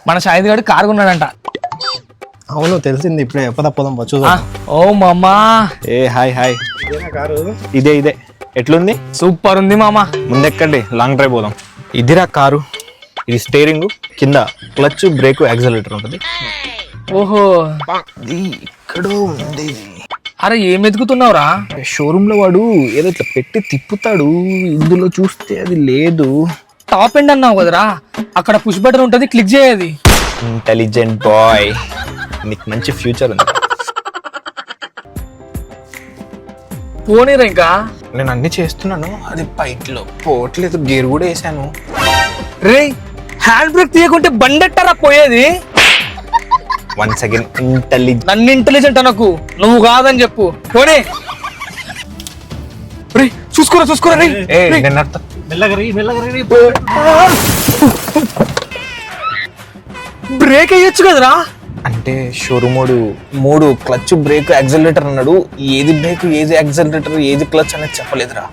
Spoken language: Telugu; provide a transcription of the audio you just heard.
మన షాహిద్ గారు కారు కొన్నాడంట. అవును తెలిసింది ఇప్పుడే. పోదాం చూద్దాం. ఓ మామా. ఏ హాయ్ హాయ్. ఇదే ఎట్లుంది? సూపర్ ఉంది మామా. ముందెక్కండి, లాంగ్ డ్రైవ్ పోదాం. ఇదిరా కారు. ఇది స్టీరింగ్, కింద క్లచ్, బ్రేక్, యాక్సిలరేటర్ ఉంటుంది. ఓహో ఎక్కడో ఉంది. అరే ఏం ఎదుగుతున్నావురా? షోరూమ్ లో వాడు ఏదో ఇట్లా పెట్టి తిప్పుతాడు, ఇందులో చూస్తే అది లేదు. టాప్ ఎండ్ అన్నావు కదరా, అక్కడ పుష్ బటన్ ఉంటది, క్లిక్ చేయది. ఇంటెలిజెంట్ బాయ్, నీకు మంచి ఫ్యూచర్ ఉంది. పోనీరా ఇంకా. నేను అన్ని చేస్తున్నాను, అది బయటలో పోవట్లేదు. గేర్ కూడా వేసాను. రే హ్యాండ్ బ్రేక్ తీయకుంటే బండెట్టరా పోయేది. Once again intelligent. నన్ను ఇంటెలిజెంట్ అనకు, నువ్వు కాదని చెప్పు. పోనీ రే చూసుకోరా రే. నేను అర్థం. బ్రేక్ వేయొచ్చు కదరా. అంటే షోరూమ్ మూడు క్లచ్, బ్రేక్, యాక్సిలరేటర్ అన్నాడు. ఏది బ్రేక్, ఏది యాక్సిలరేటర్, ఏది క్లచ్ అనేది చెప్పలేదురా.